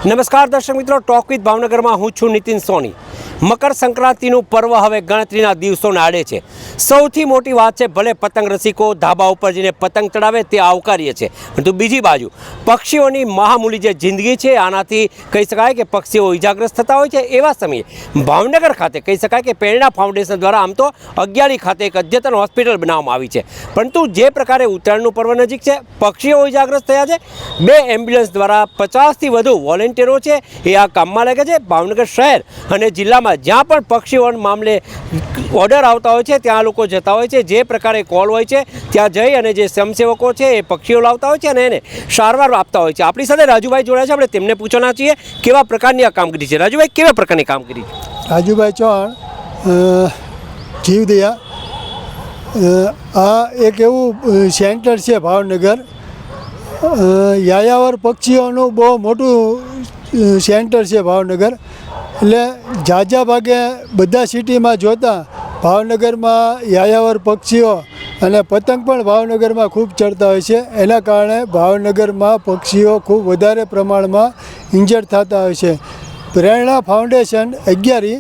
નમસ્કાર દર્શક મિત્રો, ટોક વિથ ભાવનગરમાં હું છું નીતિન સોની। મકર સંક્રાંતિનું પર્વ હવે ગણતરીના દિવસોને આડે છે। સૌથી મોટી વાત છે, ભલે પતંગ રસિકો ધાબા ઉપર જઈને પતંગ ચડાવે તે આવકારીએ છે, પરંતુ બીજી બાજુ પક્ષીઓની મહામૂલી જે જિંદગી છે આનાથી કહી શકાય કે પક્ષીઓ ઇજાગ્રસ્ત થતા હોય છે। એવા સમયે ભાવનગર ખાતે કહી શકાય કે પ્રેરણા ફાઉન્ડેશન દ્વારા આમ તો અગિયારી ખાતે એક અદ્યતન હોસ્પિટલ બનાવવામાં આવી છે, પરંતુ જે પ્રકારે ઉત્તરાયણનું પર્વ નજીક છે, પક્ષીઓ ઇજાગ્રસ્ત થયા છે। 2 એમ્બ્યુલન્સ દ્વારા 50થી વધુ વોલેન્ટિયરો છે એ આ કામમાં લાગે છે। ભાવનગર શહેર અને જિલ્લામાં જ્યાં પણ પક્ષીઓ મામલે ઓર્ડર આવતા હોય છે ત્યાં લોકો જતા હોય છે। જે પ્રકારે કોલ હોય છે ત્યાં જઈ અને જે સ્વયંસેવકો છે એ પક્ષીઓ લાવતા હોય છે અને એને સારવાર આપતા હોય છે। આપણી સાથે રાજુભાઈ જોડાયા છે, આપણે તેમને પૂછવાના છીએ કેવા પ્રકારની આ કામગીરી છે। રાજુભાઈ, કેવા પ્રકારની કામગીરી છે? રાજુભાઈ ચૌહાણ, જીવદયા। આ એક એવું સેન્ટર છે ભાવનગર, યાયાવર પક્ષીઓનું બહુ મોટું સેન્ટર છે ભાવનગર। એટલે ઝાઝા ભાગે બધા સિટીમાં જોતાં ભાવનગરમાં યાયાવર પક્ષીઓ અને પતંગ પણ ભાવનગરમાં ખૂબ ચડતા હોય છે। એના કારણે ભાવનગરમાં પક્ષીઓ ખૂબ વધારે પ્રમાણમાં ઇન્જર્ડ થતા હોય છે। પ્રેરણા ફાઉન્ડેશન અગિયારી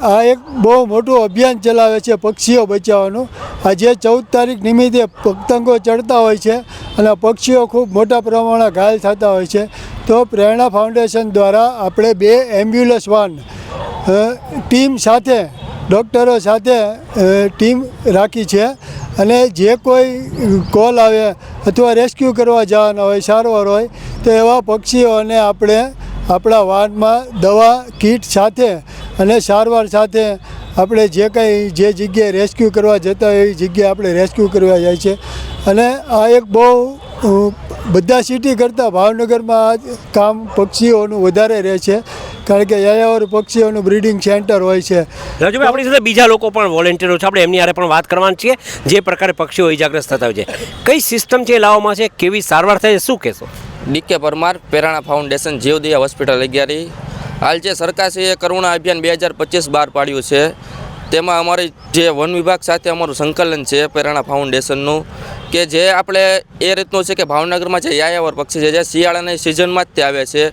આ એક બહુ મોટું અભિયાન ચલાવે છે પક્ષીઓ બચાવવાનું। આજે 14 તારીખ નિમિત્તે પતંગો ચડતા હોય છે અને પક્ષીઓ ખૂબ મોટા પ્રમાણમાં ઘાયલ થતા હોય છે। તો પ્રેરણા ફાઉન્ડેશન દ્વારા આપણે 2 એમ્બ્યુલન્સ વાન ટીમ સાથે, ડૉક્ટરો સાથે ટીમ રાખી છે અને જે કોઈ કોલ આવે અથવા રેસ્ક્યુ કરવા જવાના હોય, સારવાર હોય, તો એવા પક્ષીઓને આપણે આપણા વાનમાં દવા કીટ સાથે અને સારવાર સાથે આપણે જે કંઈ જે જગ્યાએ રેસ્ક્યુ કરવા જતા હોય એવી જગ્યાએ આપણે રેસ્ક્યુ કરવા જાય છે। અને આ એક બહુ બધા સિટી કરતાં ભાવનગરમાં આ કામ પક્ષીઓનું વધારે રહે છે, કારણ કે યાયાવર પક્ષીઓનું બ્રીડિંગ સેન્ટર હોય છે। રાજુભાઈ, આપણી સાથે બીજા લોકો પણ વોલેન્ટિયરો છે, આપણે એમની હારે પણ વાત કરવાની છીએ। જે પ્રકારે પક્ષીઓ ઇજાગ્રસ્ત થતા હોય છે, કઈ સિસ્ટમ છે લાવવામાં છે, કેવી સારવાર થાય છે, શું કહેશો? ડીકે પરમાર, પ્રેરણા ફાઉન્ડેશન, જીવદયા હોસ્પિટલ અગિયારી। હાલ જે સરકારશ્રીએ કરુણા અભિયાન 2025 બહાર પાડ્યું છે, તેમાં અમારી જે વન વિભાગ સાથે અમારું સંકલન છે પ્રેરણા ફાઉન્ડેશનનું, કે જે આપણે એ રીતનું છે કે ભાવનગરમાં જે યાયાવર પક્ષી છે જે શિયાળાની સિઝનમાં જ તે આવે છે,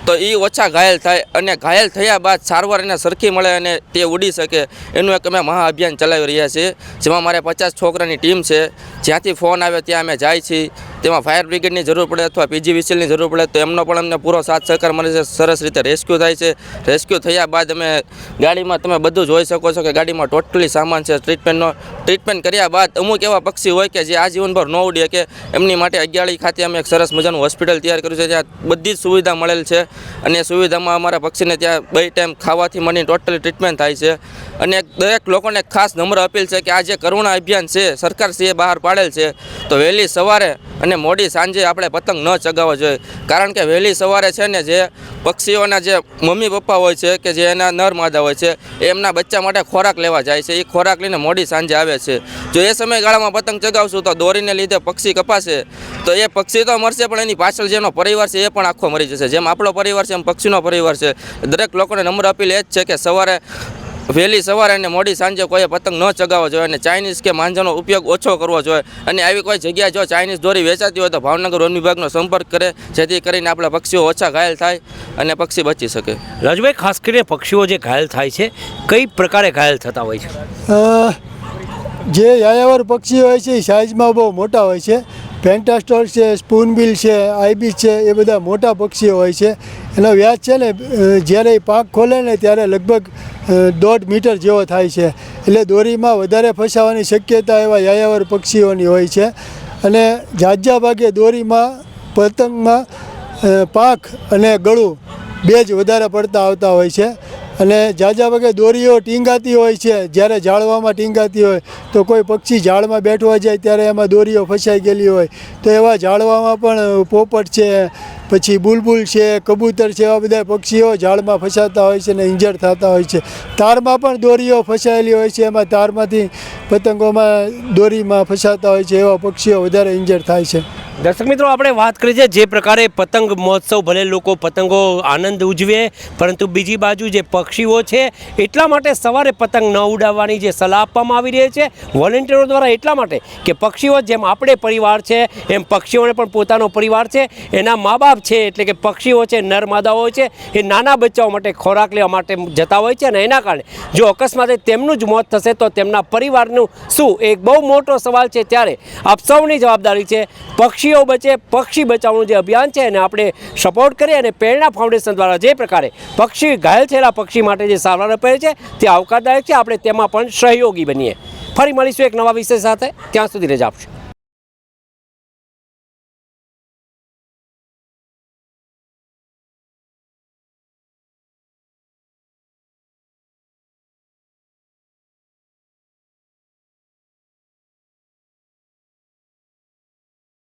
તો એ ઓછા ઘાયલ થાય અને ઘાયલ થયા બાદ સારવાર એને સરખી મળે અને તે ઉડી શકે, એનું એક અમે મહા અભિયાન ચલાવી રહ્યા છીએ। જેમાં મારે 50 છોકરાની ટીમ છે, જ્યાંથી ફોન આવે ત્યાં અમે જાય છીએ। તેમાં ફાયર બ્રિગેડની જરૂર પડે અથવા પીજીવીસીએલની જરૂર પડે તો એમનો પણ અમને પૂરો સાથ સહકાર મળે છે। સરસ રીતે રેસ્ક્યુ થાય છે। રેસ્ક્યુ થયા બાદ અમે ગાડીમાં, તમે બધું જોઈ શકો છો કે ગાડીમાં ટોટલી સામાન છે ટ્રીટમેન્ટ કર્યા બાદ અમુક એવા પક્ષી હોય કે જે આજીવનભર ન ઉડે, કે એમની માટે અગિયારી ખાતે અમે એક સરસ મજાનું હોસ્પિટલ તૈયાર કર્યું છે, જ્યાં બધી જ સુવિધા મળેલ છે અને એ સુવિધામાં અમારા પક્ષીને ત્યાં 2 ટાઈમ ખાવાથી માંડીને ટોટલી ટ્રીટમેન્ટ થાય છે। અને દરેક લોકોને ખાસ નમ્ર અપીલ છે કે આ જે કરુણા અભિયાન છે સરકારશ્રીએ બહાર પાડેલ છે, તો વહેલી સવારે અને મોડી સાંજે આપણે પતંગ ન ચગાવવા જોઈએ, કારણ કે વહેલી સવારે છે ને જે પક્ષીઓના જે મમ્મી પપ્પા હોય છે કે જે એના નર માદા હોય છે એ એમના બચ્ચા માટે ખોરાક લેવા જાય છે, એ ખોરાક લઈને મોડી સાંજે આવે છે। જો એ સમયગાળામાં પતંગ ચગાવશું તો દોરીને લીધે પક્ષી કપાશે, તો એ પક્ષી તો મરશે પણ એની પાછળ જેનો પરિવાર છે એ પણ આખો મરી જશે। જેમ આપણો પરિવાર છે એમ પક્ષીનો પરિવાર છે। દરેક લોકોને નમ્ર અપીલ એ જ છે કે સવારે, વહેલી સવારે અને મોડી સાંજે કોઈએ પતંગ ન ચગાવવો જોઈએ અને ચાઇનીઝ કે માંજાનો ઉપયોગ ઓછો કરવો જોઈએ। અને આવી કોઈ જગ્યાએ જો ચાઇનીઝ દોરી વેચાતી હોય તો ભાવનગર વન વિભાગનો સંપર્ક કરે, જેથી કરીને આપણા પક્ષીઓ ઓછા ઘાયલ થાય અને પક્ષી બચી શકે। રાજુભાઈ, ખાસ કરીને પક્ષીઓ જે ઘાયલ થાય છે, કઈ પ્રકારે ઘાયલ થતા હોય છે? જે યાયાવર પક્ષીઓ હોય છે એ સાઇઝમાં બહુ મોટા હોય છે। પેન્ટાસ્ટોર છે, સ્પૂનબિલ છે, આઈબીસ છે, એ બધા મોટા પક્ષીઓ હોય છે। એનો વ્યાજ છે ને જ્યારે એ પાંખ ખોલે ને ત્યારે લગભગ 1.5 મીટર જેવો થાય છે, એટલે દોરીમાં વધારે ફસાવાની શક્યતા એવા યાયાવર પક્ષીઓની હોય છે। અને ઝાઝા ભાગે દોરીમાં, પતંગમાં પાંખ અને ગળું 2 જ વધારે પડતા આવતા હોય છે। અને ઝાઝા ભાગે દોરીઓ ટીંગાતી હોય છે, જ્યારે ઝાડવામાં ટીંગાતી હોય તો કોઈ પક્ષી ઝાડમાં બેઠવા જાય ત્યારે એમાં દોરીઓ ફસાઈ ગયેલી હોય તો એવા ઝાડવામાં પણ પોપટ છે, પછી બુલબુલ છે, કબૂતર છે, એવા બધા પક્ષીઓ ઝાડમાં ફસાતા હોય છે અને ઇન્જર્ડ થતા હોય છે। તારમાં પણ દોરીઓ ફસાયેલી હોય છે, એમાં તારમાંથી પતંગોમાં દોરીમાં ફસાતા હોય છે, એવા પક્ષીઓ વધારે ઇન્જર્ડ થાય છે। દર્શક મિત્રો, આપણે વાત કરી છે જે પ્રકારે પતંગ મહોત્સવ, ભલે લોકો પતંગો આનંદ ઉજવે, પરંતુ બીજી બાજુ જે પક્ષીઓ છે એટલા માટે સવારે પતંગ ન ઉડાવવાની જે સલાહ આપવામાં આવી રહી છે વોલેન્ટિયરો દ્વારા, એટલા માટે કે પક્ષીઓ જેમ આપણે પરિવાર છે એમ પક્ષીઓને પણ પોતાનો પરિવાર છે, એના મા બાપ છે એટલે કે પક્ષીઓ છે, નર માદાઓ છે, એ નાના બચ્ચાઓ માટે ખોરાક લેવા માટે જતા હોય છે અને એના કારણે જો અકસ્માતે તેમનું જ મોત થશે તો તેમના પરિવારનું શું, એક બહુ મોટો સવાલ છે. ત્યારે આપ સૌની જવાબદારી છે પક્ષીઓ બચે, પક્ષી બચાવનું જે અભિયાન છે એને આપણે સપોર્ટ કરીએ અને પ્રેરણા ફાઉન્ડેશન દ્વારા જે પ્રકારે પક્ષી ઘાયલ થયેલા પક્ષી માટે જે સારવાર અપાય છે તે આવકારદાયક છે. આપણે તેમાં પણ સહયોગી બનીએ. ફરી મળીશું એક નવા વિષય સાથે, ત્યાં સુધી રજા આપશો.